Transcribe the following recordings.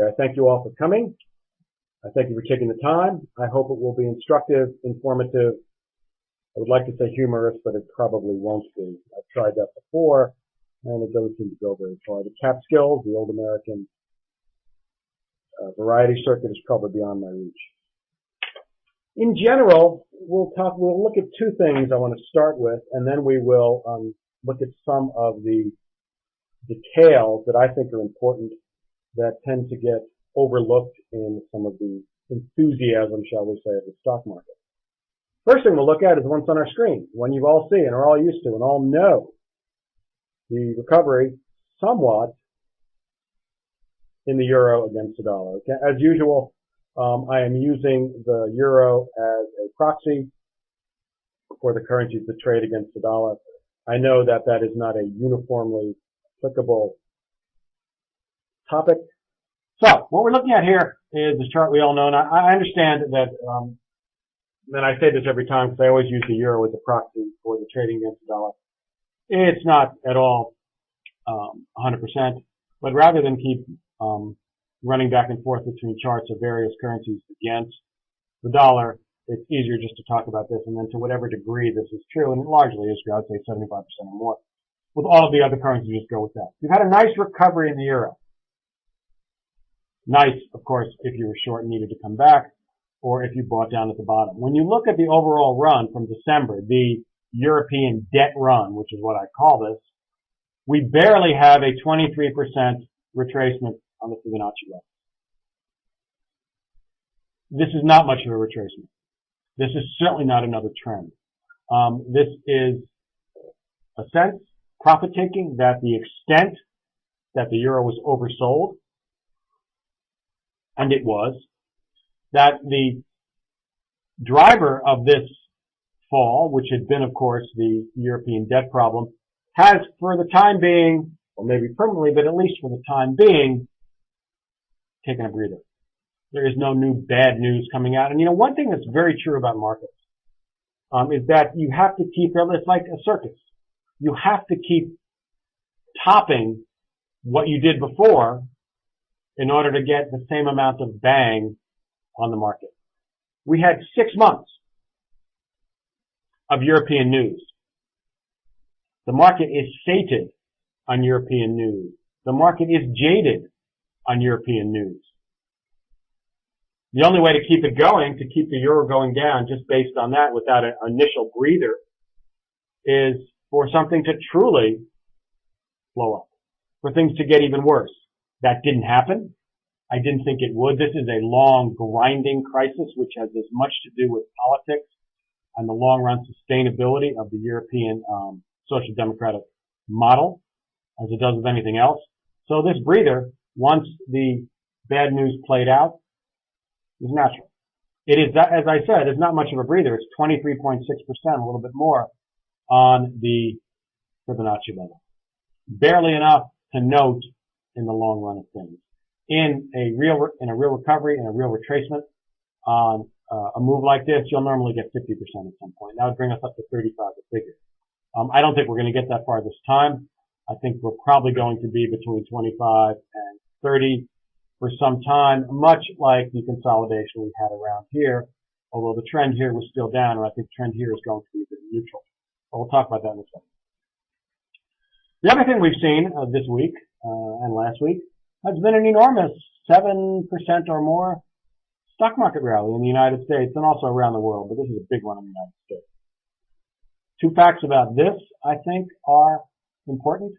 I thank you all for coming. I thank you for taking the time. I hope it will be instructive, informative. I would like to say humorous, but it probably won't be. I've tried that before, and it doesn't seem to go very far. The cap skills, the old American variety circuit is probably beyond my reach. In general, we'll look at two things I want to start with, and then we will look at some of the details that I think are important that tend to get overlooked in some of the enthusiasm, shall we say, of the stock market. First thing we'll look at is the one on our screen, one you've all seen and are all used to and all know. The recovery somewhat in the euro against the dollar. Okay? As usual, I am using the euro as a proxy for the currencies that trade against the dollar. I know that that is not a uniformly applicable topic. So what we're looking at here is the chart we all know. And I understand that, and I say this every time because I always use the euro as a proxy for the trading against the dollar. It's not at all 100%, but rather than keep running back and forth between charts of various currencies against the dollar, it's easier just to talk about this, and then to whatever degree this is true, and it largely is true, I'd say 75% or more. With all of the other currencies, just go with that. We've had a nice recovery in the euro. Nice, of course, if you were short and needed to come back, or if you bought down at the bottom. When you look at the overall run from December, the European debt run, which is what I call this, we barely have a 23% retracement on the Fibonacci level. This is not much of a retracement. This is certainly not another trend. This is a sense, profit taking, that the extent that the euro was oversold, and it was, that the driver of this fall, which had been, of course, the European debt problem, has, for the time being, or maybe permanently, but at least for the time being, taken a breather. There is no new bad news coming out. And one thing that's very true about markets is that you have to keep, it's like a circus. You have to keep topping what you did before in order to get the same amount of bang on the market. We had 6 months of European news. The market is sated on European news. The market is jaded on European news. The only way to keep it going, to keep the euro going down just based on that without an initial breather, is for something to truly blow up, for things to get even worse. That didn't happen. I didn't think it would. This is a long, grinding crisis, which has as much to do with politics and the long-run sustainability of the European social democratic model as it does with anything else. So this breather, once the bad news played out, is natural. It is, as I said, it's not much of a breather. It's 23.6%, a little bit more on the Fibonacci level. Barely enough to note in the long run of things. In a real recovery, in a real retracement, on a move like this, you'll normally get 50% at some point. That would bring us up to 35 to figure. I don't think we're going to get that far this time. I think we're probably going to be between 25 and 30 for some time, much like the consolidation we had around here, although the trend here was still down, and I think the trend here is going to be a bit neutral. But we'll talk about that in a second. The other thing we've seen this week and last week has been an enormous 7% or more stock market rally in the United States and also around the world, but this is a big one in the United States. Two facts about this, I think, are important.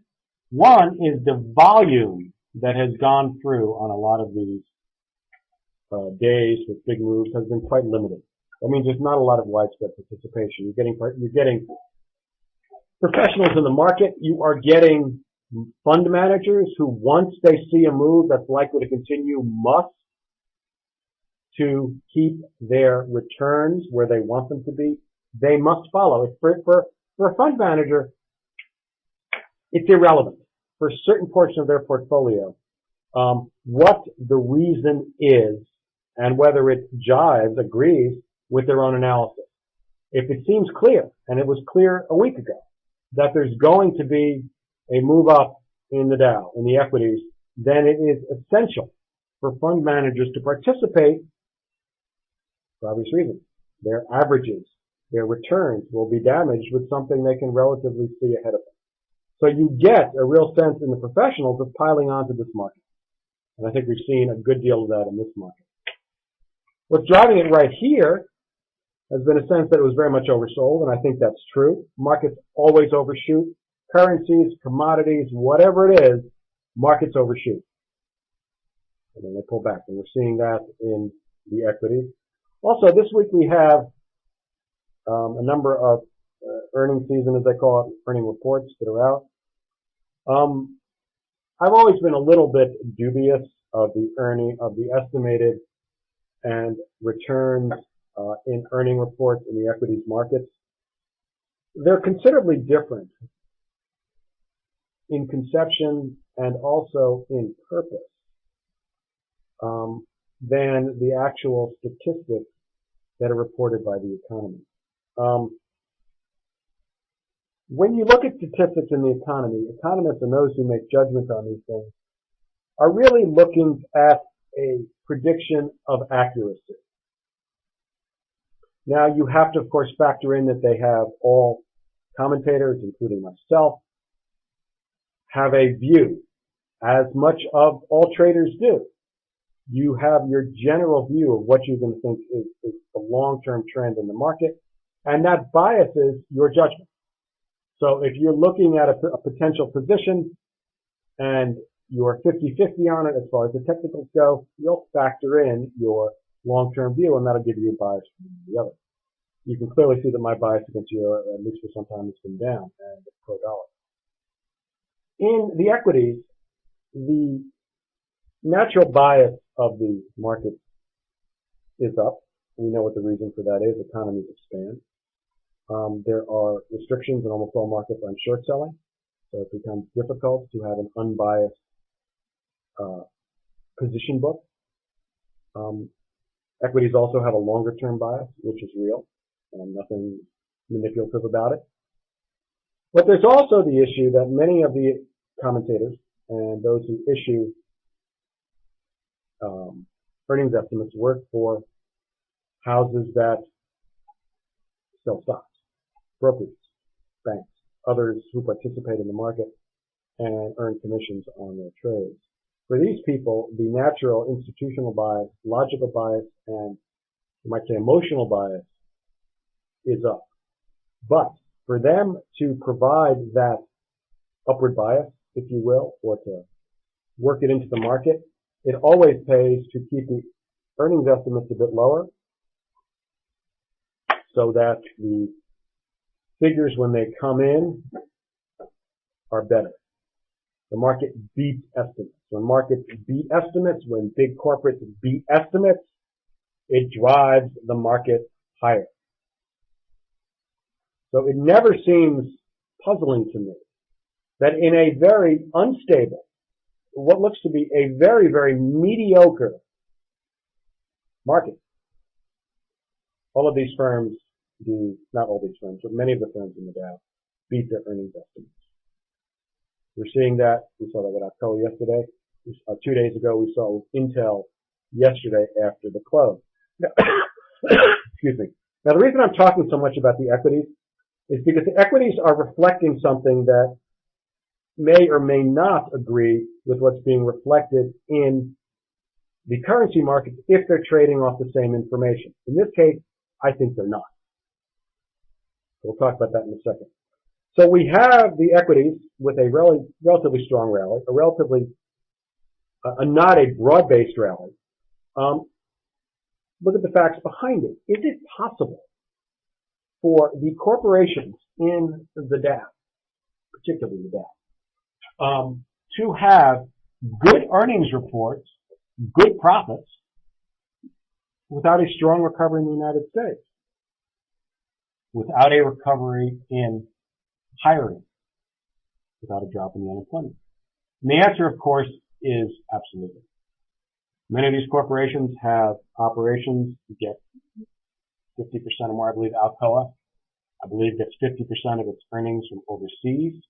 One is the volume that has gone through on a lot of these days with big moves has been quite limited. That means there's not a lot of widespread participation. You're getting professionals in the market. You are getting fund managers who, once they see a move that's likely to continue, must to keep their returns where they want them to be. They must follow. For a fund manager, it's irrelevant for a certain portion of their portfolio what the reason is and whether it jives, agrees with their own analysis. If it seems clear, and it was clear a week ago, that there's going to be a move up in the Dow, in the equities, then it is essential for fund managers to participate for obvious reasons. Their averages, their returns will be damaged with something they can relatively see ahead of them. So you get a real sense in the professionals of piling onto this market. And I think we've seen a good deal of that in this market. What's driving it right here has been a sense that it was very much oversold, and I think that's true. Markets always overshoot. Currencies, commodities, whatever it is, markets overshoot. And then they pull back, and we're seeing that in the equities. Also, this week we have a number of earnings season, as they call it, earning reports that are out. I've always been a little bit dubious of the estimated and returns in earning reports in the equities markets. They're considerably different in conception and also in purpose than the actual statistics that are reported by the economy. When you look at statistics in the economy, economists and those who make judgments on these things are really looking at a prediction of accuracy. Now, you have to, of course, factor in that they have all commentators, including myself, have a view, as much of all traders do. You have your general view of what you're going to think is the long-term trend in the market, and that biases your judgment. So if you're looking at a potential position and you're 50-50 on it as far as the technicals go, you'll factor in your long-term view, and that'll give you a bias from the other. You can clearly see that my bias against euro, at least for some time, has been down, and pro-dollar. In the equities, the natural bias of the market is up. We know what the reason for that is. Economies expand. There are restrictions in almost all markets on short selling, so it becomes difficult to have an unbiased position book. Equities also have a longer-term bias, which is real, and nothing manipulative about it. But there's also the issue that many of the commentators and those who issue earnings estimates work for houses that sell stocks, brokers, banks, others who participate in the market and earn commissions on their trades. For these people, the natural institutional bias, logical bias, and you might say emotional bias is up. But for them to provide that upward bias, if you will, or to work it into the market, it always pays to keep the earnings estimates a bit lower so that the figures when they come in are better. The market beats estimates. When markets beat estimates, when big corporates beat estimates, it drives the market higher. So it never seems puzzling to me that in a very unstable, what looks to be a very, very mediocre market, all of these firms do, not all these firms, but many of the firms in the Dow beat their earnings estimates. We're seeing that. We saw that with Alcoa yesterday. 2 days ago, we saw it with Intel yesterday after the close. Excuse me. Now, the reason I'm talking so much about the equities is because the equities are reflecting something that may or may not agree with what's being reflected in the currency markets if they're trading off the same information. In this case, I think they're not. We'll talk about that in a second. So we have the equities with a relatively strong rally, not a broad-based rally. Look at the facts behind it. Is it possible for the corporations in the Dow, particularly the Dow, to have good earnings reports, good profits, without a strong recovery in the United States, without a recovery in hiring, without a drop in the unemployment? And the answer, of course, is absolutely. Many of these corporations have operations that get 50% or more. I believe Alcoa, gets 50% of its earnings from overseas.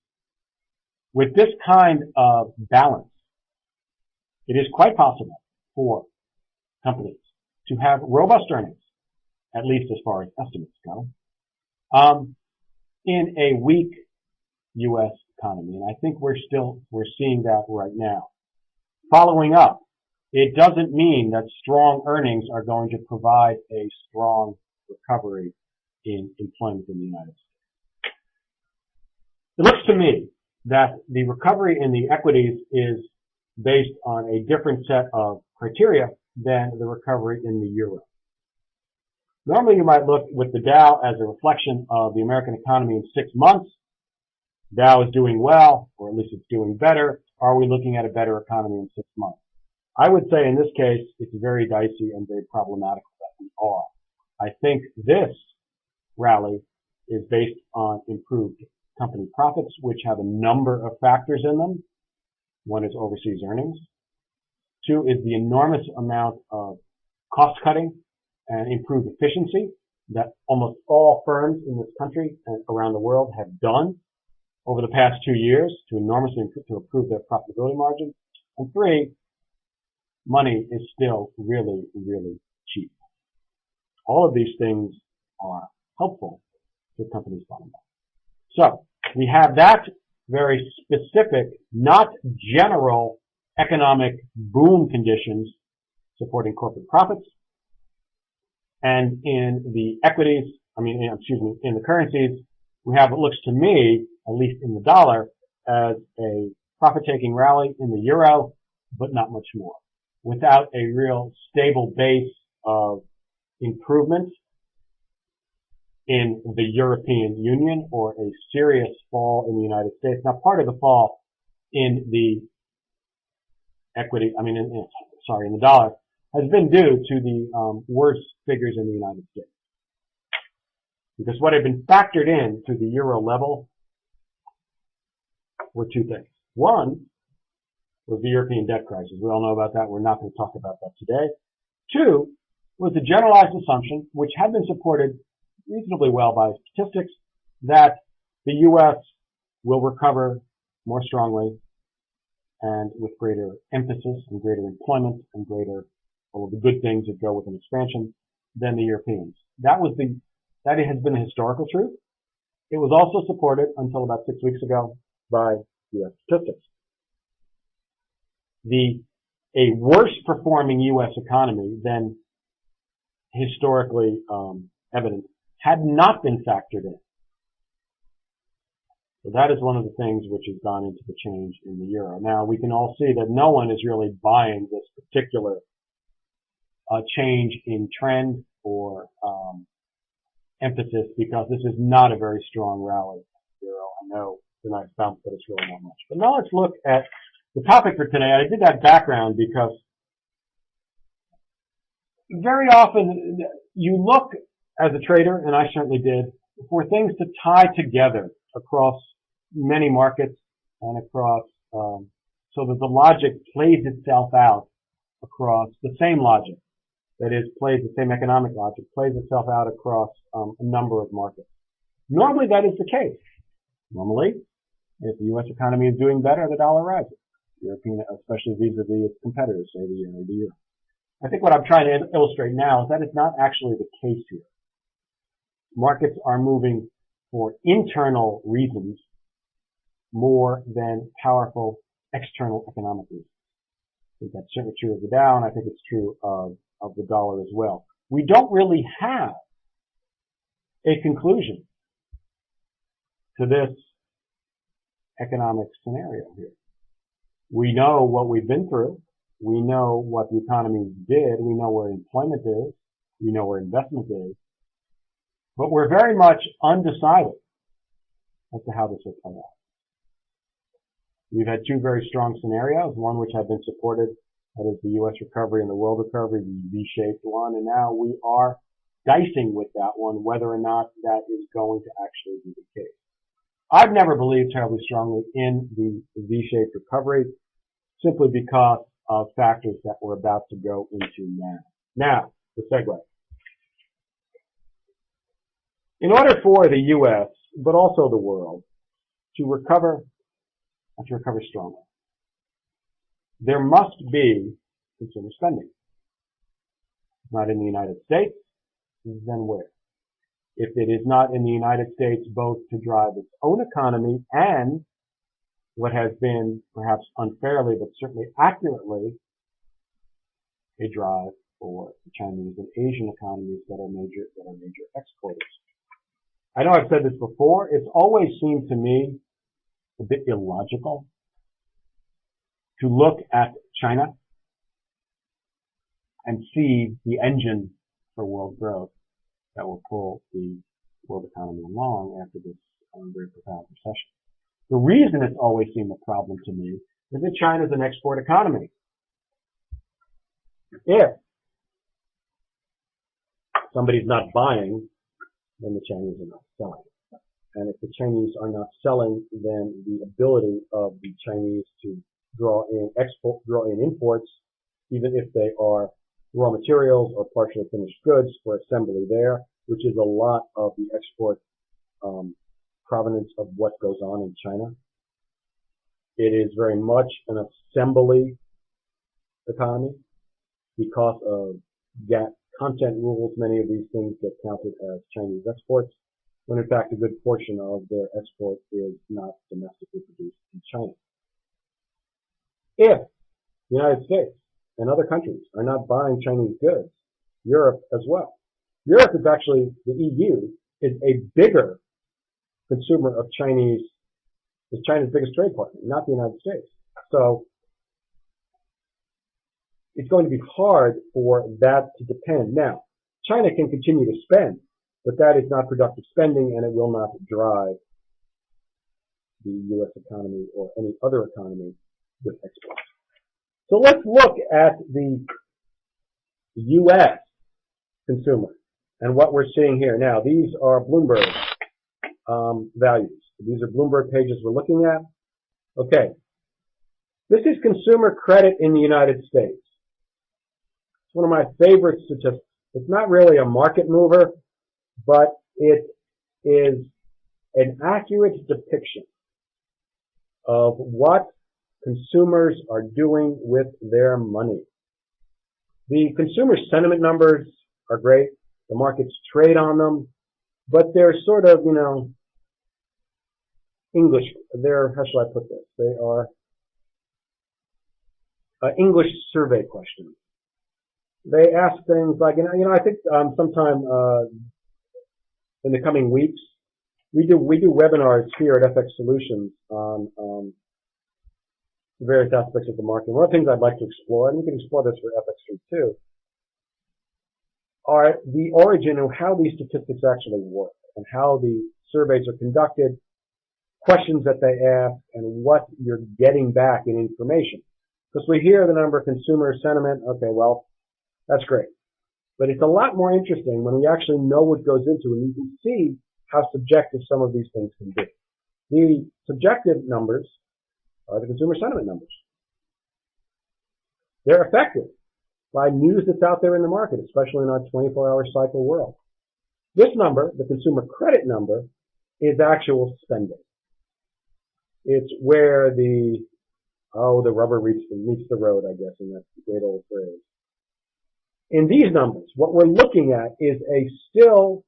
With this kind of balance, it is quite possible for companies to have robust earnings, at least as far as estimates go, in a weak U.S. economy. And I think we're seeing that right now. Following up, it doesn't mean that strong earnings are going to provide a strong recovery in employment in the United States. It looks to me that the recovery in the equities is based on a different set of criteria than the recovery in the euro. Normally you might look with the Dow as a reflection of the American economy in 6 months. Dow is doing well, or at least it's doing better. Are we looking at a better economy in 6 months? I would say in this case, it's very dicey and very problematical that we are. I think this rally is based on improved company profits, which have a number of factors in them. One is overseas earnings. Two is the enormous amount of cost cutting and improved efficiency that almost all firms in this country and around the world have done over the past 2 years to enormously improve their profitability margin. And three, money is still really, really cheap. All of these things are helpful to companies' bottom line. So we have that very specific, not general economic boom conditions supporting corporate profits. And in the equities, in the currencies, we have what looks to me, at least in the dollar, as a profit-taking rally in the euro, but not much more. Without a real stable base of improvement in the European Union or a serious fall in the United States. Now, part of the fall in the equity, in the dollar, has been due to the worse figures in the United States. Because what had been factored in to the euro level were two things. One was the European debt crisis. We all know about that. We're not going to talk about that today. Two was the generalized assumption, which had been supported reasonably well by statistics, that the U.S. will recover more strongly and with greater emphasis and greater employment and greater all of the good things that go with an expansion than the Europeans. That has been a historical truth. It was also supported until about 6 weeks ago by U.S. statistics. A worse performing U.S. economy than historically evident had not been factored in. So that is one of the things which has gone into the change in the euro. Now we can all see that no one is really buying this particular change in trend or emphasis, because this is not a very strong rally. Euro, I know it's a nice bounce, but it's really not much. But now let's look at the topic for today. I did that background because very often you look as a trader, and I certainly did, for things to tie together across many markets and across, so that the logic plays itself out across the same logic. That is, plays the same economic logic, plays itself out across a number of markets. Normally that is the case. Normally, if the U.S. economy is doing better, the dollar rises. European, especially vis-a-vis its competitors, say the euro. I think what I'm trying to illustrate now is that it's not actually the case here. Markets are moving for internal reasons more than powerful external economic reasons. I think that's certainly true of the Dow, and I think it's true of the dollar as well. We don't really have a conclusion to this economic scenario here. We know what we've been through. We know what the economy did. We know where employment is. We know where investment is. But we're very much undecided as to how this will play out. We've had two very strong scenarios, one which had been supported, that is the U.S. recovery and the world recovery, the V-shaped one, and now we are dicing with that one, whether or not that is going to actually be the case. I've never believed terribly strongly in the V-shaped recovery, simply because of factors that we're about to go into now. Now, the segue. In order for the U.S., but also the world, to recover and to recover strongly, there must be consumer spending. Not in the United States, then where? If it is not in the United States, both to drive its own economy and what has been perhaps unfairly but certainly accurately a drive for the Chinese and Asian economies that are major exporters. I know I've said this before. It's always seemed to me a bit illogical to look at China and see the engine for world growth that will pull the world economy along after this very profound recession. The reason it's always seemed a problem to me is that China is an export economy. If somebody's not buying, then the Chinese are not selling. And if the Chinese are not selling, then the ability of the Chinese to draw in imports, even if they are raw materials or partially finished goods for assembly there, which is a lot of the export provenance of what goes on in China. It is very much an assembly economy because of GATT content rules. Many of these things get counted as Chinese exports, when in fact a good portion of their export is not domestically produced in China. If the United States and other countries are not buying Chinese goods, Europe as well. Europe is actually, the EU is a bigger consumer of Chinese, is China's biggest trade partner, not the United States. So it's going to be hard for that to depend. Now, China can continue to spend, but that is not productive spending and it will not drive the U.S. economy or any other economy with exports. So let's look at the U.S. consumer and what we're seeing here. Now, these are Bloomberg values. These are Bloomberg pages we're looking at. Okay. This is consumer credit in the United States. It's one of my favorite statistics. It's not really a market mover, but it is an accurate depiction of what consumers are doing with their money. The consumer sentiment numbers are great. The markets trade on them, but they're sort of, English. They're, how shall I put this? They are English survey questions. They ask things like, I think sometime in the coming weeks, we do webinars here at FX Solutions on various aspects of the market. One of the things I'd like to explore, and we can explore this for FX Street too, are the origin of how these statistics actually work and how the surveys are conducted, questions that they ask, and what you're getting back in information. Because we hear the number of consumer sentiment, okay, well, that's great. But it's a lot more interesting when we actually know what goes into it and you can see how subjective some of these things can be. The subjective numbers are the consumer sentiment numbers. They're affected by news that's out there in the market, especially in our 24-hour cycle world. This number, the consumer credit number, is actual spending. It's where the rubber meets the road, I guess, in that great old phrase. In these numbers, what we're looking at is a still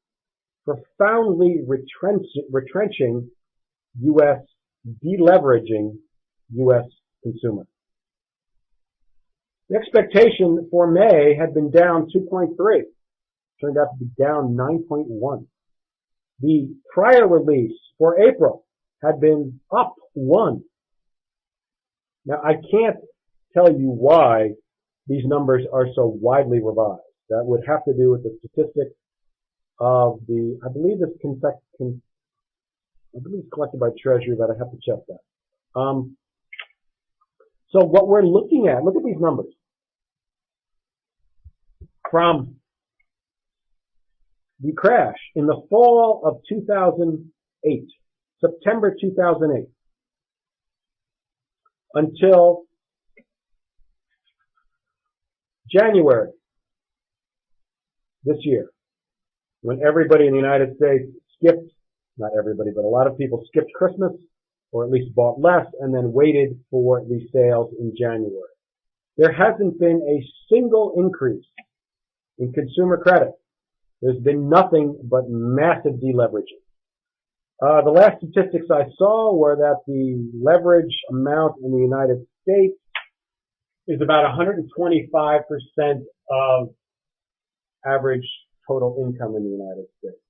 profoundly retrenching U.S., deleveraging U.S. consumer. The expectation for May had been down 2.3. Turned out to be down 9.1. The prior release for April had been up 1. Now, I can't tell you why these numbers are so widely revised. That would have to do with the statistic of I believe it's collected by Treasury, but I have to check that. So what we're looking at, look at these numbers. From the crash in the fall of 2008, September 2008, until January this year, when everybody in the United States skipped, not everybody, but a lot of people skipped Christmas, or at least bought less, and then waited for the sales in January. There hasn't been a single increase in consumer credit. There's been nothing but massive deleveraging. The last statistics I saw were that the leverage amount in the United States is about 125% of average total income in the United States.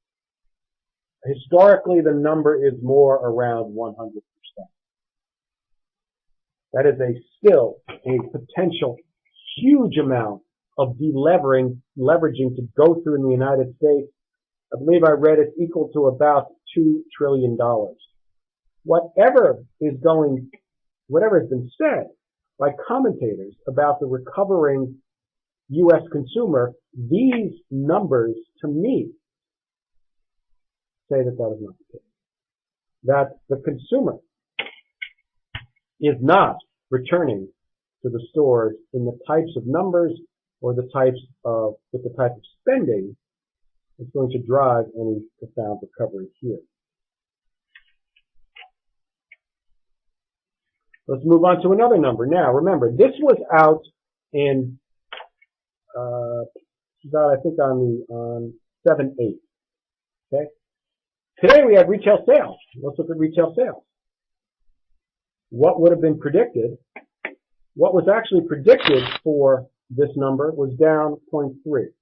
Historically, the number is more around 100%. That is still a potential huge amount of leveraging to go through in the United States. I believe I read it's equal to about $2 trillion. Whatever has been said by commentators about the recovering U.S. consumer, these numbers, to me, say that is not the case. That the consumer is not returning to the stores in the types of numbers or with the type of spending that's going to drive any profound recovery here. Let's move on to another number. Now, remember, this was out in, I think on 7/8. Okay. Today we have retail sales. Let's look at retail sales. What would have been predicted? What was actually predicted for this number was down 0.3.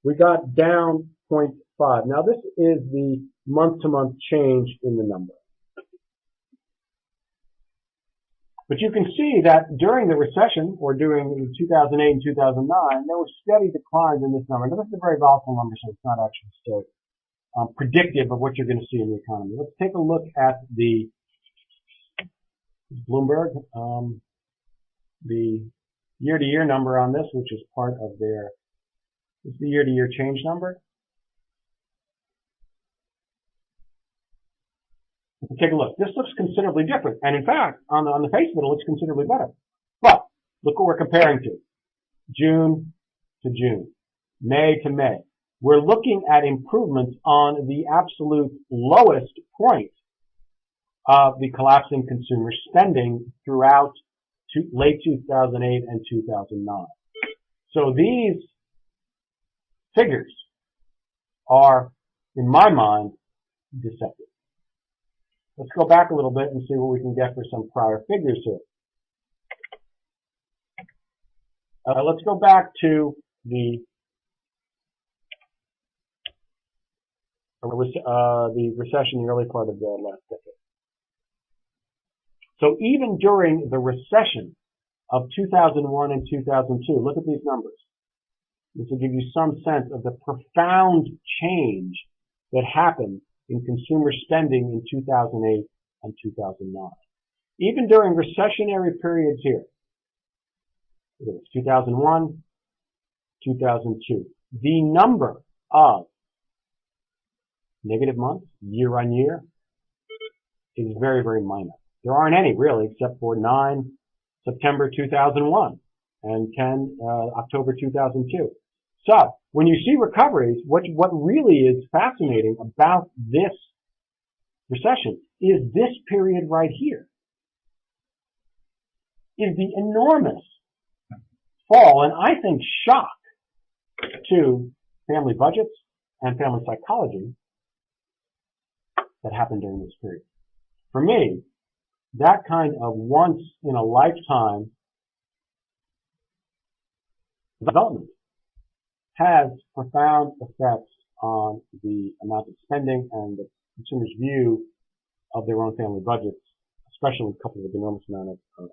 We got down 0.5. Now this is the month-to-month change in the number. But you can see that during the recession, or during 2008 and 2009, there were steady declines in this number. Now, this is a very volatile number, so it's not actually still predictive of what you're going to see in the economy. Let's take a look at the Bloomberg, the year-to-year number on this, which is part of this is the year-to-year change number. Let's take a look. This looks considerably different. And in fact, on the face of it, it looks considerably better. But look what we're comparing to. June to June. May to May. We're looking at improvements on the absolute lowest point of the collapsing consumer spending throughout late 2008 and 2009. So these figures are, in my mind, deceptive. Let's go back a little bit and see what we can get for some prior figures here. Let's go back to the recession in the early part of the last decade. So even during the recession of 2001 and 2002, look at these numbers. This will give you some sense of the profound change that happened in consumer spending in 2008 and 2009. Even during recessionary periods here, 2001, 2002, the number of negative months, year on year, is very, very minor. There aren't any really, except for 9 September 2001 and 10 October 2002. So when you see recoveries, what really is fascinating about this recession is this period right here, is the enormous fall and I think shock to family budgets and family psychology that happened during this period. For me, that kind of once in a lifetime development has profound effects on the amount of spending and the consumer's view of their own family budgets, especially when coupled with the enormous amount of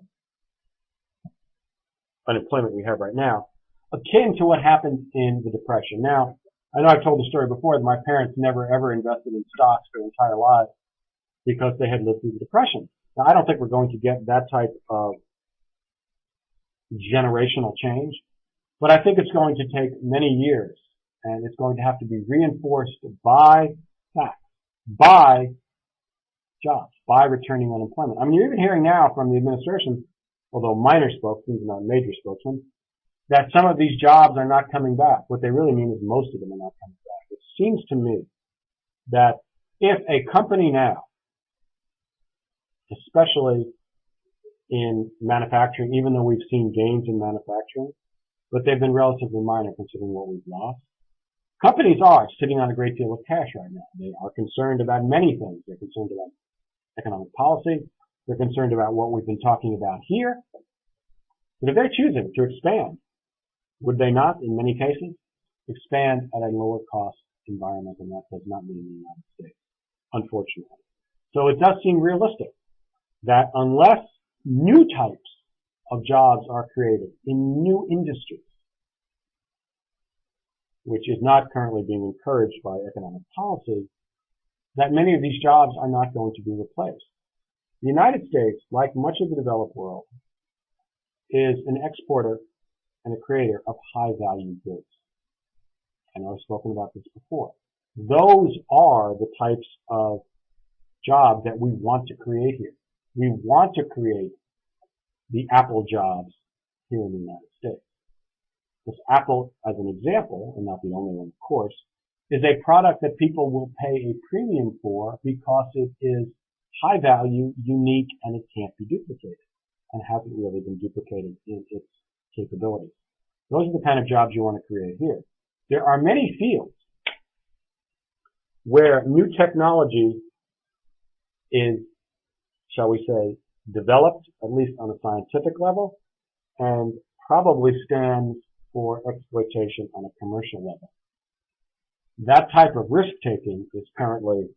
unemployment we have right now, akin to what happened in the Depression. Now, I know I've told the story before that my parents never ever invested in stocks their entire lives because they had lived through the Depression. Now, I don't think we're going to get that type of generational change, but I think it's going to take many years, and it's going to have to be reinforced by facts, by jobs, by returning unemployment. I mean, you're even hearing now from the administration, although minor spokesmen, not major spokesmen, that some of these jobs are not coming back. What they really mean is most of them are not coming back. It seems to me that if a company now, especially in manufacturing, even though we've seen gains in manufacturing, but they've been relatively minor considering what we've lost. Companies are sitting on a great deal of cash right now. They are concerned about many things. They're concerned about economic policy. They're concerned about what we've been talking about here. But if they're choosing to expand, would they not, in many cases, expand at a lower cost environment, and that does not mean the United States, unfortunately. So it does seem realistic that unless new types of jobs are created in new industries, which is not currently being encouraged by economic policy, that many of these jobs are not going to be replaced. The United States, like much of the developed world, is an exporter and a creator of high-value goods. I know I've spoken about this before. Those are the types of jobs that we want to create here. We want to create the Apple jobs here in the United States. Because Apple, as an example, and not the only one, of course, is a product that people will pay a premium for because it is high value, unique, and it can't be duplicated, and hasn't really been duplicated in its capabilities. Those are the kind of jobs you want to create here. There are many fields where new technology is, shall we say, developed, at least on a scientific level, and probably stands for exploitation on a commercial level. That type of risk-taking is currently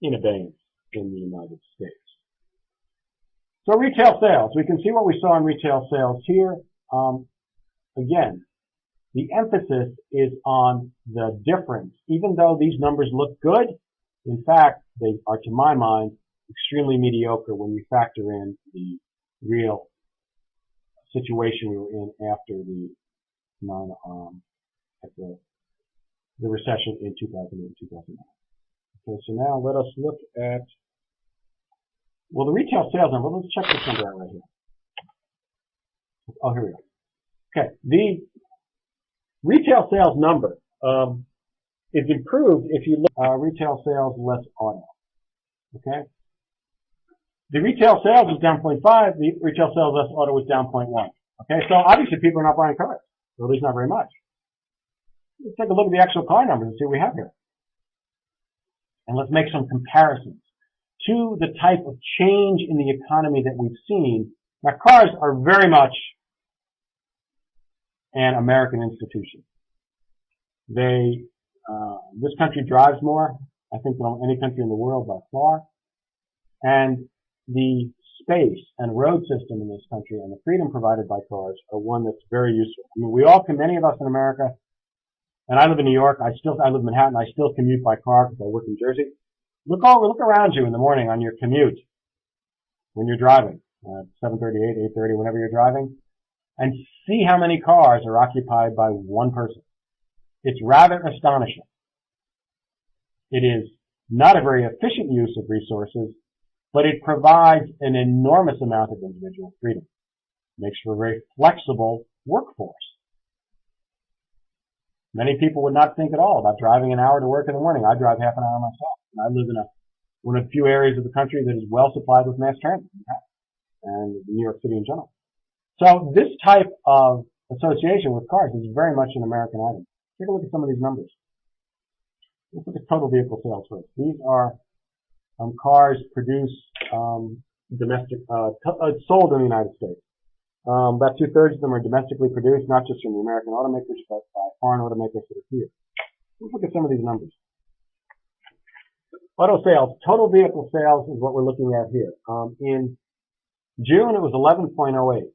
in abeyance in the United States. So retail sales, we can see what we saw in retail sales here. Again, the emphasis is on the difference. Even though these numbers look good, in fact, they are, to my mind, extremely mediocre when you factor in the real situation we were in after the recession in 2008, 2009. Okay, so now let us look at, well, the retail sales number. Let's check this number out right here. Oh, here we go. Okay, the retail sales number is improved if you look at retail sales less auto. Okay, the retail sales is down 0.5. The retail sales less auto was down 0.1. Okay, so obviously people are not buying cars, or at least not very much. Let's take a look at the actual car numbers and see what we have here. And let's make some comparisons to the type of change in the economy that we've seen. Now, cars are very much an American institution. This country drives more, I think, than any country in the world by far. And the space and road system in this country and the freedom provided by cars are one that's very useful. I mean, many of us in America, and I live in New York, I live in Manhattan, I still commute by car because I work in Jersey. Look around you in the morning on your commute when you're driving, 7:38, 8:30, whenever you're driving, and see how many cars are occupied by one person. It's rather astonishing. It is not a very efficient use of resources, but it provides an enormous amount of individual freedom. It makes for a very flexible workforce. Many people would not think at all about driving an hour to work in the morning. I drive half an hour myself. And I live in one of the few areas of the country that is well supplied with mass transit, and New York City in general. So this type of association with cars is very much an American item. Take a look at some of these numbers. Let's look at total vehicle sales first. These are cars produced sold in the United States. About 2/3 of them are domestically produced, not just from the American automakers, but by foreign automakers that are here. Let's look at some of these numbers. Auto sales, total vehicle sales is what we're looking at here. In June, it was 11.08.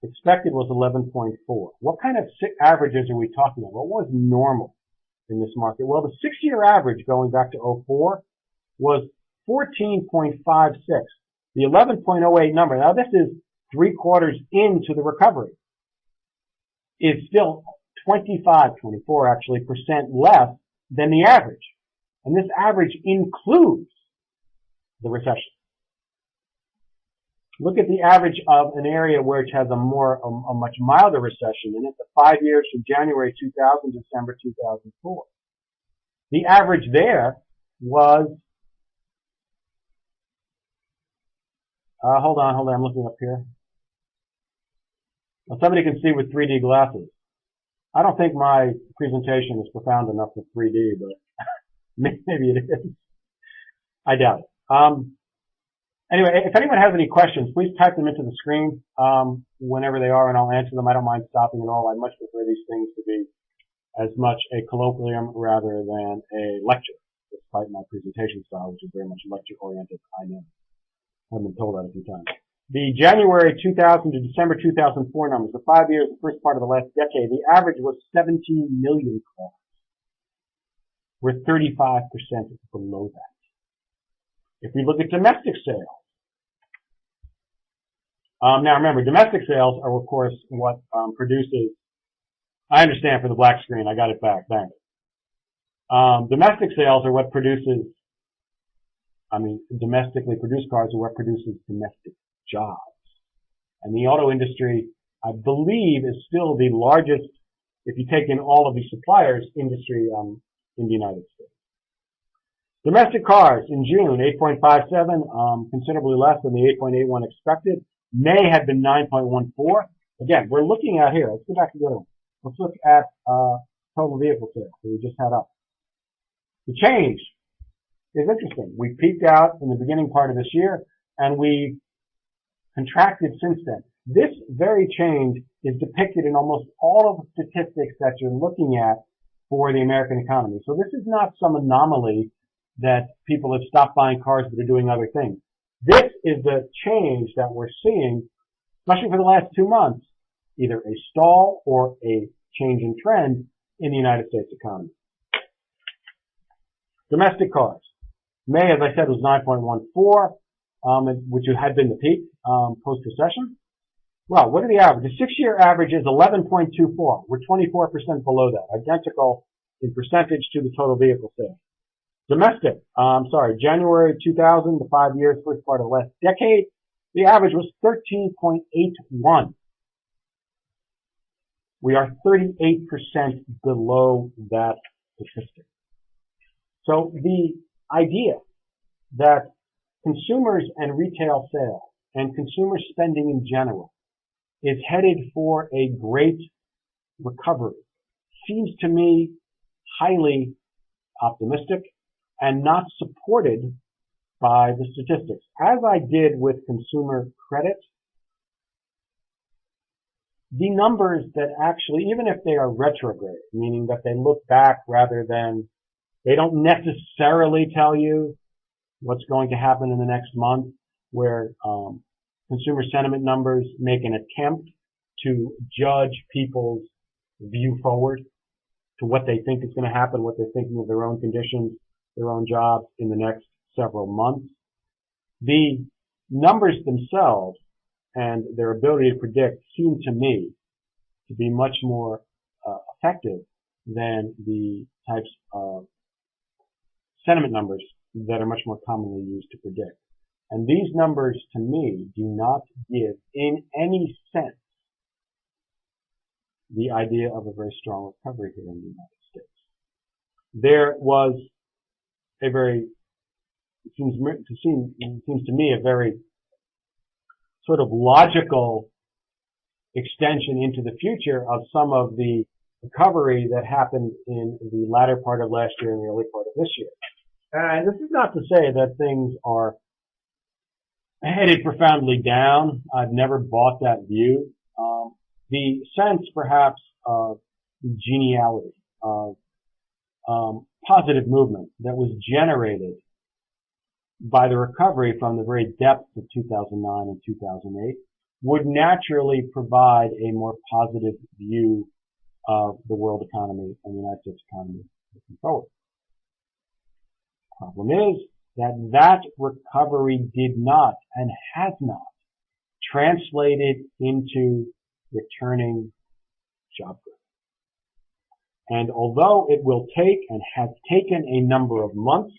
Expected was 11.4. What kind of averages are we talking about? What was normal in this market? Well, the 6-year average going back to 2004 was 14.56. The 11.08 number, now this is 3/4 into the recovery, is still 24 actually percent less than the average. And this average includes the recession. Look at the average of an area which has a much milder recession in it, the 5 years from January 2000 to December 2004. The average there was Hold on, I'm looking up here. Well, somebody can see with 3D glasses. I don't think my presentation is profound enough for 3D, but maybe it is. I doubt it. Anyway, if anyone has any questions, please type them into the screen whenever they are, and I'll answer them. I don't mind stopping at all. I much prefer these things to be as much a colloquium rather than a lecture, despite my presentation style, which is very much lecture-oriented. I know. I've been told that a few times. The January 2000 to December 2004 numbers, the 5 years, the first part of the last decade, the average was 17 million cars. We're 35% below that. If we look at domestic sales, now remember, domestic sales are, of course, what produces. I understand for the black screen. I got it back. Thanks. Domestic sales are what produces. Domestically produced cars are what produces domestic jobs. And the auto industry, I believe, is still the largest, if you take in all of the suppliers, industry in the United States. Domestic cars in June, 8.57, considerably less than the 8.81 expected. May had been 9.14. Again, we're looking at here. Let's go back to the other one. Let's look at total vehicle sales that we just had up. The change is interesting. We peaked out in the beginning part of this year, and we contracted since then. This very change is depicted in almost all of the statistics that you're looking at for the American economy. So this is not some anomaly that people have stopped buying cars but are doing other things. This is the change that we're seeing, especially for the last 2 months, either a stall or a change in trend in the United States economy. Domestic cars. May, as I said, was 9.14, which had been the peak post-recession. Well, what are the averages? The 6-year average is 11.24. We're 24% below that, identical in percentage to the total vehicle sales. Domestic, January 2000, the 5 years, first part of the last decade, the average was 13.81. We are 38% below that statistic. So the idea that consumers and retail sales and consumer spending in general is headed for a great recovery seems to me highly optimistic and not supported by the statistics. As I did with consumer credit, the numbers that actually, even if they are retrograde, meaning that they look back rather than, they don't necessarily tell you what's going to happen in the next month, where consumer sentiment numbers make an attempt to judge people's view forward to what they think is going to happen, what they're thinking of their own conditions, their own jobs in the next several months. The numbers themselves and their ability to predict seem to me to be much more effective than the types of sentiment numbers that are much more commonly used to predict. And these numbers, to me, do not give, in any sense, the idea of a very strong recovery here in the United States. There was a very, it seems to me, a very sort of logical extension into the future of some of the recovery that happened in the latter part of last year and the early part of this year. And this is not to say that things are headed profoundly down. I've never bought that view. The sense, perhaps, of geniality, of positive movement that was generated by the recovery from the very depths of 2009 and 2008 would naturally provide a more positive view of the world economy and the United States economy looking forward. The problem is that that recovery did not and has not translated into returning job growth. And although it will take and has taken a number of months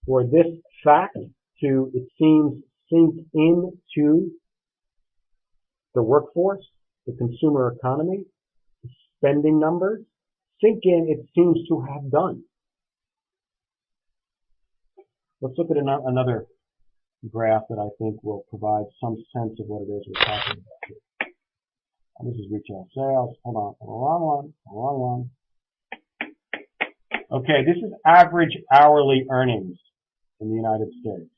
for this fact to, it seems, sink into the workforce, the consumer economy, the spending numbers, sink in, it seems to have done. Let's look at another graph that I think will provide some sense of what it is we're talking about here. This is retail sales. Hold on, wrong one. Okay, this is average hourly earnings in the United States.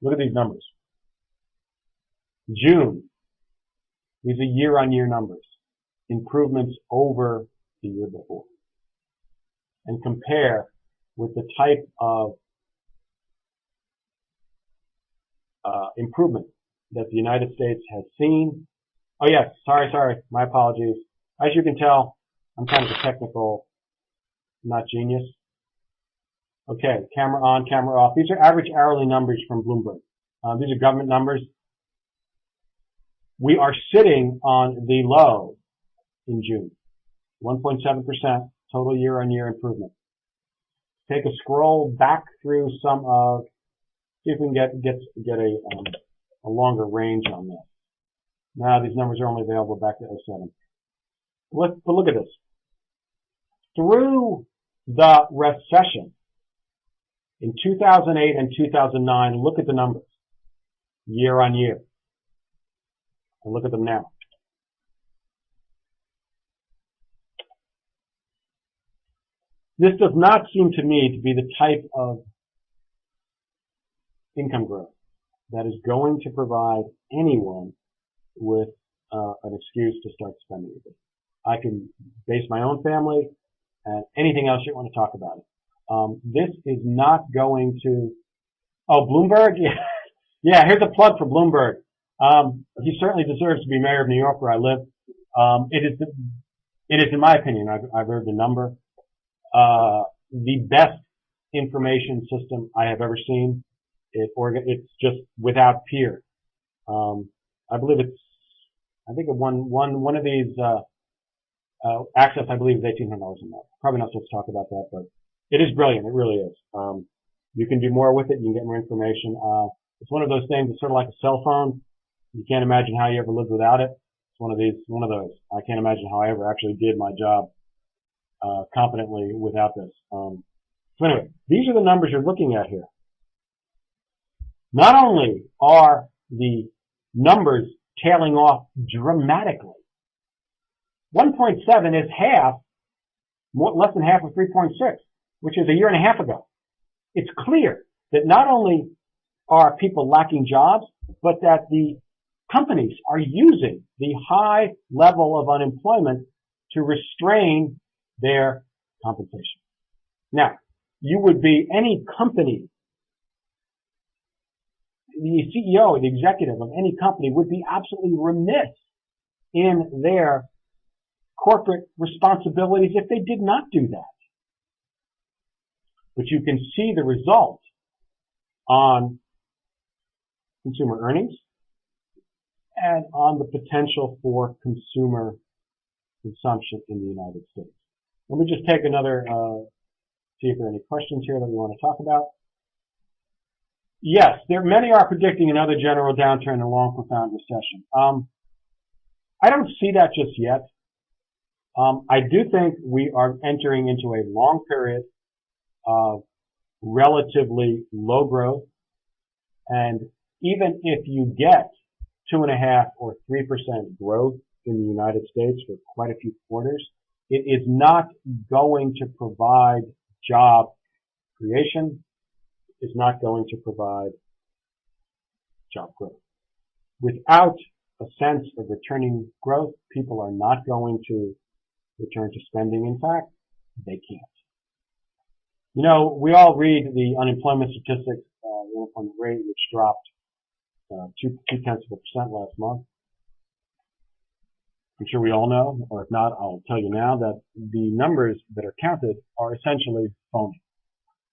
Look at these numbers. June, these are year-on-year numbers, improvements over the year before. And compare with the type of improvement that the United States has seen. Oh yes, sorry, my apologies. As you can tell, I'm kind of a technical, not genius. Okay, camera on, camera off. These are average hourly numbers from Bloomberg. These are government numbers. We are sitting on the low in June. 1.7% total year-on-year improvement. Take a scroll back through some of, see if we can get a longer range on this. Now these numbers are only available back to 07. But look at this. Through the recession in 2008 and 2009, look at the numbers year on year. And look at them now. This does not seem to me to be the type of income growth that is going to provide anyone with an excuse to start spending a bit. I can base my own family and anything else you want to talk about it. This is not going to, Bloomberg? Yeah, here's a plug for Bloomberg. He certainly deserves to be mayor of New York where I live. It is in my opinion, I've heard the number, the best information system I have ever seen. It's just without peer. I believe I think one of these, access I believe is $1,800 a month. Probably not supposed to talk about that, but it is brilliant. It really is. You can do more with it. You can get more information. It's one of those things. It's sort of like a cell phone. You can't imagine how you ever lived without it. It's one of those. I can't imagine how I ever actually did my job competently without this. So anyway, these are the numbers you're looking at here. Not only are the numbers tailing off dramatically, 1.7 is less than half of 3.6, which is a year and a half ago. It's clear that not only are people lacking jobs, but that the companies are using the high level of unemployment to restrain their compensation. Now, you would be any company, the CEO, the executive of any company would be absolutely remiss in their corporate responsibilities if they did not do that. But you can see the result on consumer earnings and on the potential for consumer consumption in the United States. Let me just take another, see if there are any questions here that we want to talk about. Yes, many are predicting another general downturn and a long, profound recession. I don't see that just yet. I do think we are entering into a long period of relatively low growth, and even if you get 2.5 or 3% growth in the United States for quite a few quarters, it is not going to provide job creation. It's not going to provide job growth. Without a sense of returning growth, people are not going to return to spending. In fact, they can't. You know, we all read the unemployment statistics, the unemployment rate, which dropped 0.2% last month. I'm sure we all know, or if not, I'll tell you now that the numbers that are counted are essentially phony.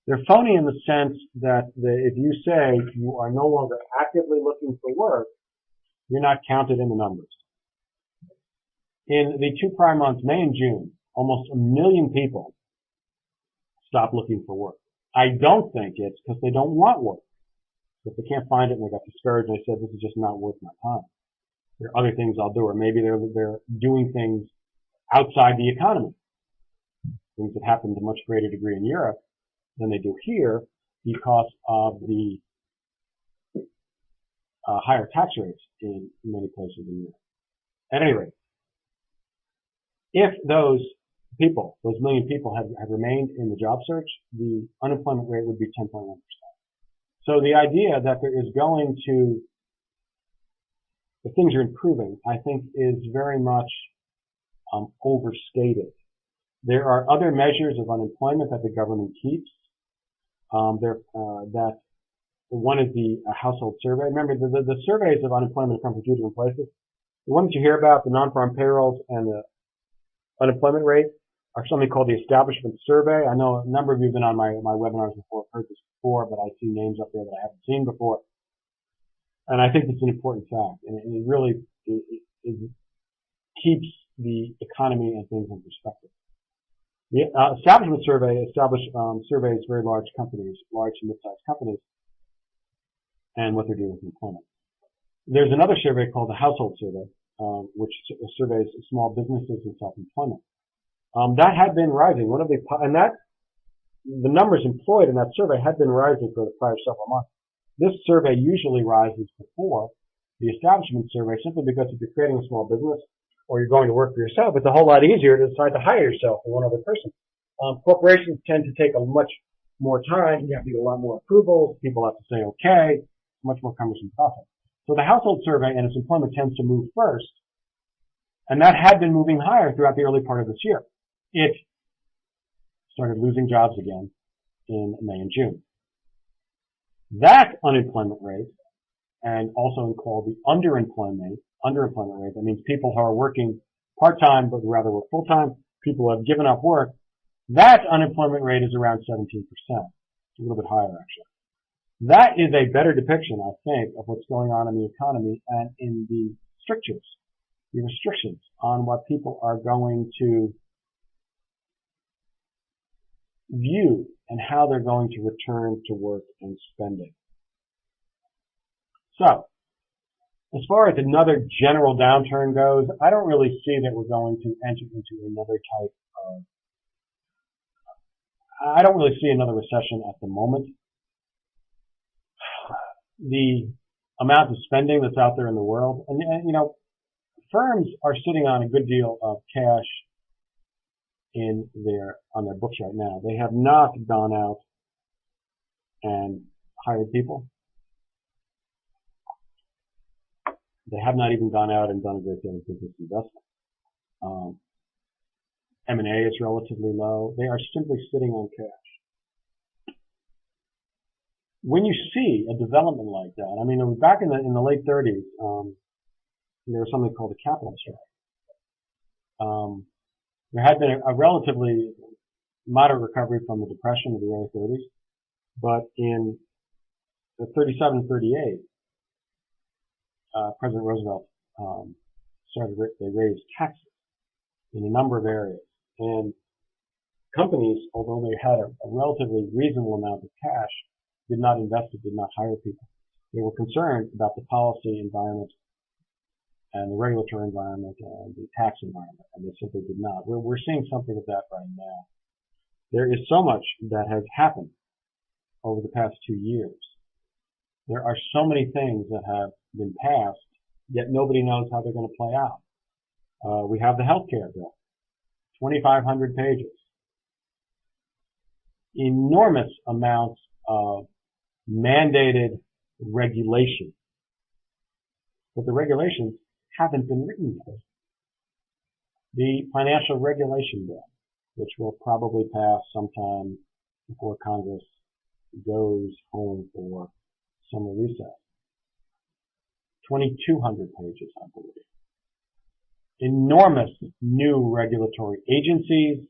They're phony in the sense that if you say you are no longer actively looking for work, you're not counted in the numbers. In the 2 prior months, May and June, almost 1 million people stopped looking for work. I don't think it's because they don't want work. If they can't find it and they got discouraged and they said, this is just not worth my time. There are other things I'll do, or maybe they're doing things outside the economy. Things that happen to a much greater degree in Europe than they do here because of the higher tax rates in many places in Europe. At any rate, if those people, those million people had remained in the job search, the unemployment rate would be 10.1%. So the idea that there is going to, that things are improving, I think is very much overstated. There are other measures of unemployment that the government keeps. That one is the household survey. Remember, the surveys of unemployment come from two different places. The ones you hear about, the non-farm payrolls and the unemployment rate, are something called the establishment survey. I know a number of you have been on my webinars before, heard this before, but I see names up there that I haven't seen before. And I think it's an important fact, and it really keeps the economy and things in perspective. The establishment survey surveys very large companies, large and mid-sized companies, and what they're doing with employment. There's another survey called the household survey, which surveys small businesses and self-employment. That had been rising. The numbers employed in that survey had been rising for the prior several months. This survey usually rises before the establishment survey, simply because if you're creating a small business or you're going to work for yourself, it's a whole lot easier to decide to hire yourself for one other person. Corporations tend to take a much more time. You have to get a lot more approvals. People have to say okay. Much more cumbersome process. So the household survey and its employment tends to move first, and that had been moving higher throughout the early part of this year. It started losing jobs again in May and June. That unemployment rate, and also called the underemployment rate, that means people who are working part-time but rather work full-time, people who have given up work, that unemployment rate is around 17%. It's a little bit higher, actually. That is a better depiction, I think, of what's going on in the economy and in the strictures, the restrictions on what people are going to view and how they're going to return to work and spending. So, as far as another general downturn goes, I don't really see that we're going to enter into another type of, I don't really see another recession at the moment. The amount of spending that's out there in the world, and you know, firms are sitting on a good deal of cash on their books right now. They have not gone out and hired people. They have not even gone out and done a great deal of business investment. M&A is relatively low. They are simply sitting on cash. When you see a development like that, I mean, back in the late 30s, there was something called the capital strike. There had been a relatively moderate recovery from the Depression of the early 30s, but in the 37, 38, President Roosevelt they raised taxes in a number of areas, and companies, although they had a relatively reasonable amount of cash, did not invest it, did not hire people. They were concerned about the policy environment and the regulatory environment and the tax environment, and they simply did not. We're seeing something of that right now. There is so much that has happened over the past 2 years. There are so many things that have been passed, yet nobody knows how they're going to play out. We have the health care bill, 2,500 pages. Enormous amounts of mandated regulation. But the regulations haven't been written yet. The financial regulation bill, which will probably pass sometime before Congress goes home for summer recess. 2,200 pages, I believe. Enormous new regulatory agencies,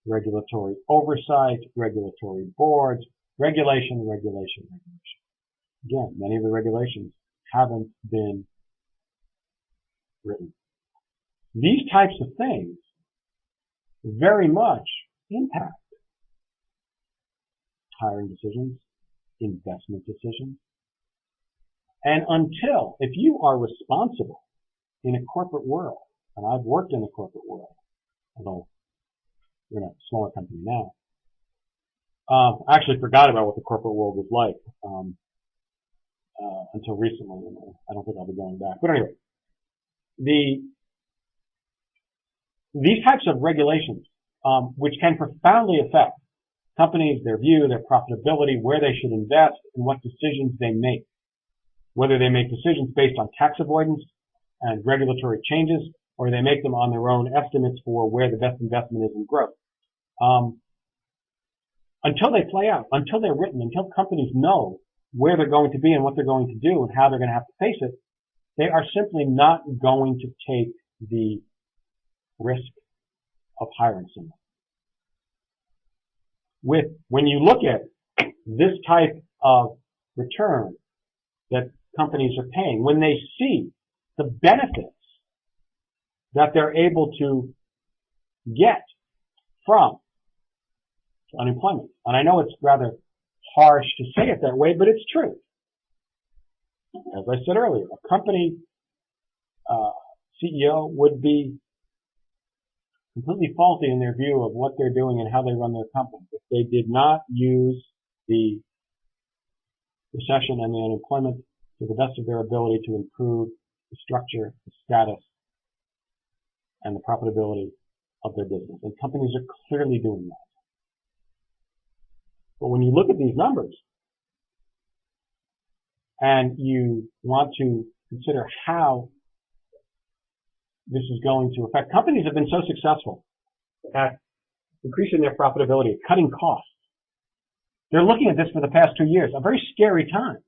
regulatory oversight, regulatory boards, regulation. Again, many of the regulations haven't been written. These types of things very much impact hiring decisions, investment decisions. And if you are responsible in a corporate world, and I've worked in the corporate world, although we're in a smaller company now, I actually forgot about what the corporate world was like until recently. I don't think I'll be going back. But anyway, these types of regulations, which can profoundly affect companies, their view, their profitability, where they should invest, and what decisions they make. Whether they make decisions based on tax avoidance and regulatory changes, or they make them on their own estimates for where the best investment is in growth. Until they play out, until they're written, until companies know where they're going to be and what they're going to do and how they're going to have to face it, they are simply not going to take the risk of hiring someone. When you look at this type of return that companies are paying, when they see the benefits that they're able to get from unemployment, and I know it's rather harsh to say it that way, but it's true. As I said earlier, a company CEO would be completely faulty in their view of what they're doing and how they run their company if they did not use the recession and the unemployment to the best of their ability to improve the structure, the status, and the profitability of their business. And companies are clearly doing that. But when you look at these numbers and you want to consider how this is going to affect, companies have been so successful at increasing their profitability, cutting costs. They're looking at this for the past 2 years, a very scary time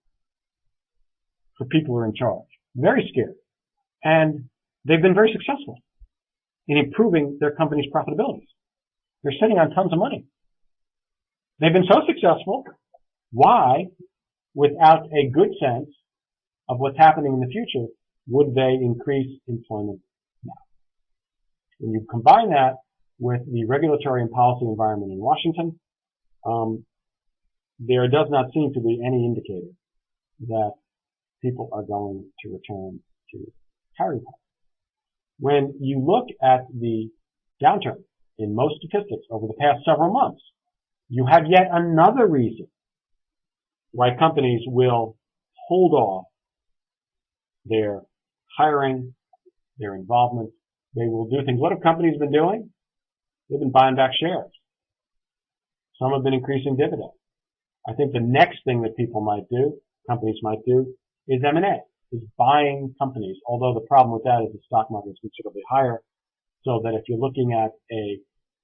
for people who are in charge. Very scary. And they've been very successful in improving their company's profitabilities. They're sitting on tons of money. They've been so successful. Why, without a good sense of what's happening in the future, would they increase employment now? When you combine that with the regulatory and policy environment in Washington, there does not seem to be any indicator that people are going to return to hiring power. When you look at the downturn in most statistics over the past several months, you have yet another reason why companies will hold off their hiring, their involvement. They will do things. What have companies been doing? They've been buying back shares. Some have been increasing dividends. I think the next thing that companies might do, is M&A, is buying companies, although the problem with that is the stock market is considerably higher, so that if you're looking at a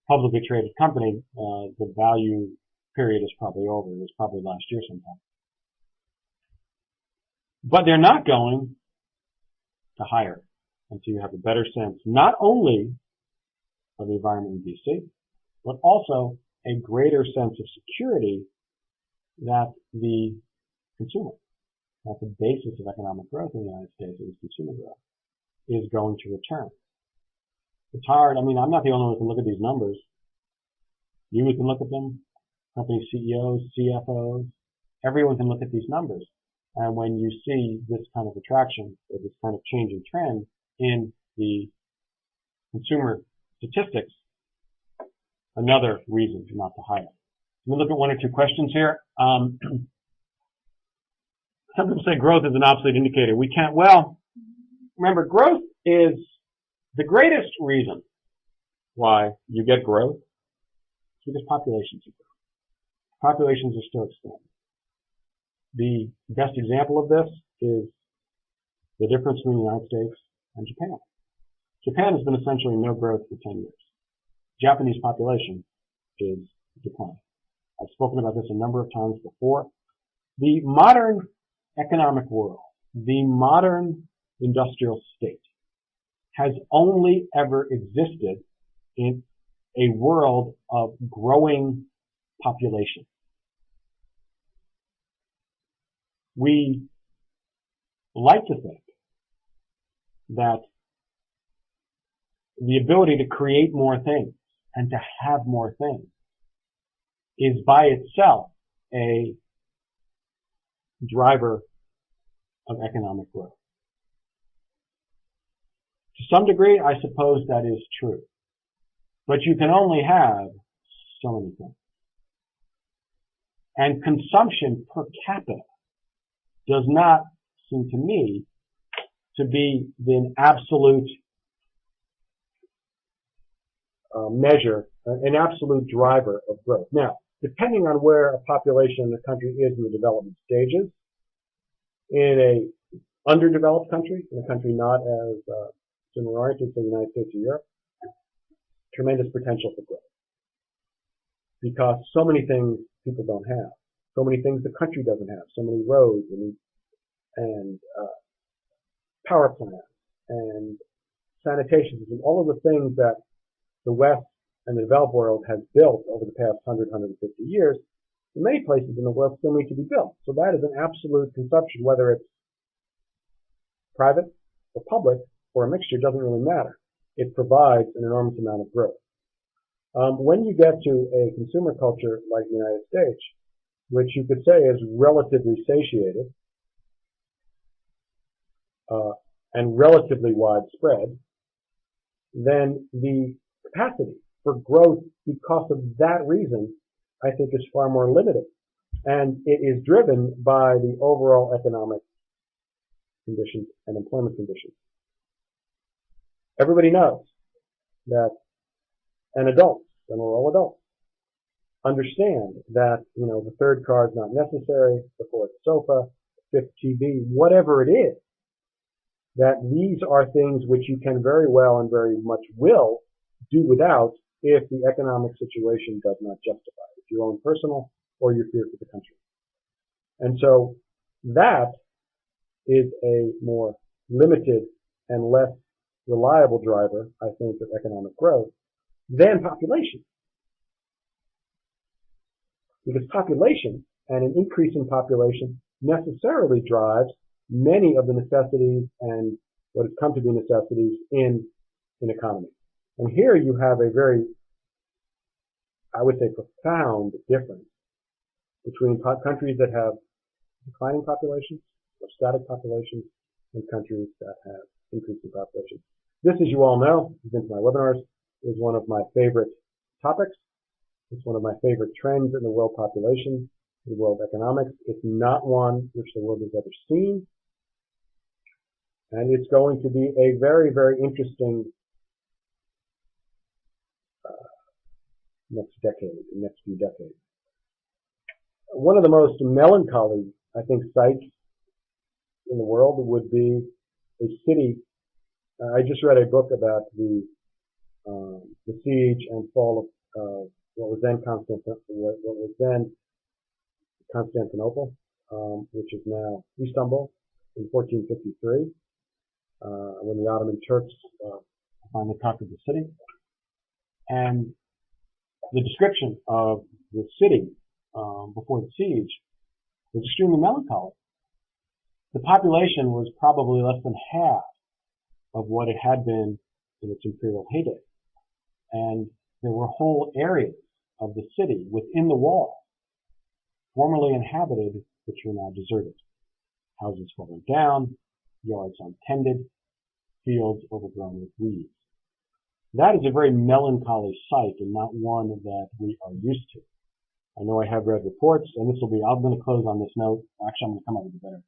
publicly traded company, the value period is probably over. It was probably last year sometime. But they're not going to hire until you have a better sense, not only of the environment in DC, but also a greater sense of security that the consumer, that the basis of economic growth in the United States is consumer growth, is going to return. It's hard. I mean, I'm not the only one who can look at these numbers. You can look at them, company CEOs, CFOs, everyone can look at these numbers. And when you see this kind of attraction or this kind of change in trend in the consumer statistics, another reason not to hire. Let me look at one or two questions here. Some people say growth is an obsolete indicator. We can't, well, remember, growth is the greatest reason why you get growth is because populations are growing. Populations are still expanding. The best example of this is the difference between the United States and Japan. Japan has been essentially no growth for 10 years. Japanese population is declining. I've spoken about this a number of times before. The modern economic world, the modern industrial state, has only ever existed in a world of growing population. We like to think that the ability to create more things and to have more things is by itself a driver of economic growth. To some degree, I suppose that is true. But you can only have so many things. And consumption per capita does not seem to me to be the absolute measure, an absolute driver of growth. Now, depending on where a population in the country is in the development stages, in a underdeveloped country, in a country not as consumer-oriented, say the United States or Europe, tremendous potential for growth. Because so many things people don't have, so many things the country doesn't have, so many roads and power plants and sanitation systems, all of the things that the West and the developed world has built over the past 100, 150 years, in many places in the world still need to be built. So that is an absolute consumption, whether it's private or public or a mixture, doesn't really matter. It provides an enormous amount of growth. When you get to a consumer culture like the United States, which you could say is relatively satiated and relatively widespread, then the capacity for growth because of that reason, I think, is far more limited. And it is driven by the overall economic conditions and employment conditions. Everybody knows that an adult, and we're all adults, understand that, the third car is not necessary, the fourth sofa, fifth TV, whatever it is, that these are things which you can very well and very much will do without if the economic situation does not justify it, your own personal or your fear for the country. And so that is a more limited and less reliable driver, I think, of economic growth than population. Because population and an increase in population necessarily drives many of the necessities and what has come to be necessities in an economy. And here you have a very, I would say, profound difference between countries that have declining populations or static populations and countries that have increasing populations. This, as you all know, has been to my webinars, is one of my favorite topics. It's one of my favorite trends in the world population, the world economics. It's not one which the world has ever seen. And it's going to be a very, very interesting next few decades. One of the most melancholy, I think, sights in the world would be a city. I just read a book about the siege and fall of what was then Constantinople, which is now Istanbul, in 1453, when the Ottoman Turks finally conquered the city. And the description of the city before the siege was extremely melancholy. The population was probably less than half of what it had been in its imperial heyday. And there were whole areas of the city within the wall, formerly inhabited, which were now deserted. Houses falling down, yards untended, fields overgrown with weeds. That is a very melancholy sight and not one that we are used to. I know I have read reports, and I'm going to close on this note. Actually, I'm going to come up with a better.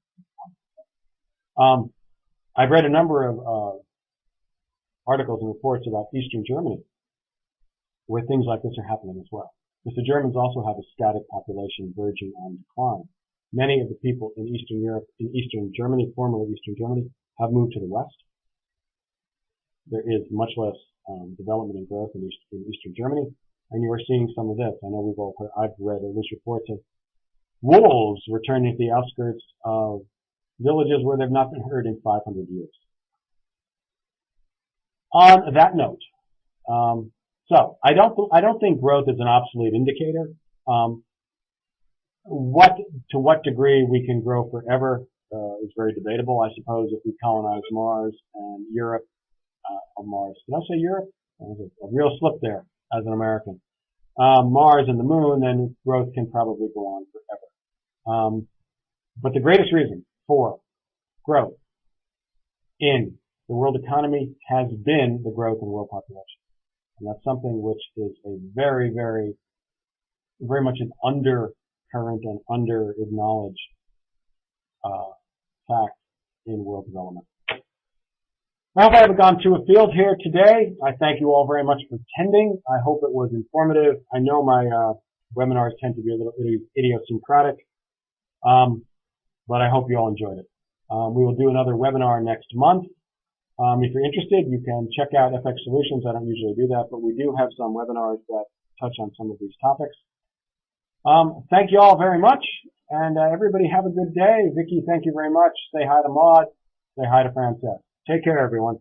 I've read a number of articles and reports about Eastern Germany, where things like this are happening as well. Because the Germans also have a static population verging on decline. Many of the people in Eastern Europe, in Eastern Germany, formerly Eastern Germany, have moved to the West. There is much less development and growth in Eastern Germany, and you are seeing some of this. I know I've read at least reports of wolves returning to the outskirts of villages where they've not been heard in 500 years. On that note, so I don't think growth is an obsolete indicator. To what degree we can grow forever is very debatable. I suppose if we colonize Mars and Europe, Mars. Did I say Europe? That was a real slip there as an American. Mars and the moon, then growth can probably go on forever. But the greatest reason for growth in the world economy has been the growth in world population. And that's something which is a very, very, very much an undercurrent and under-acknowledged fact in world development. I hope I haven't gone too afield here today. I thank you all very much for attending. I hope it was informative. I know my webinars tend to be a little idiosyncratic, but I hope you all enjoyed it. We will do another webinar next month. If you're interested, you can check out FX Solutions. I don't usually do that, but we do have some webinars that touch on some of these topics. Thank you all very much, and everybody have a good day. Vicky, thank you very much. Say hi to Maud. Say hi to Frances. Take care, everyone.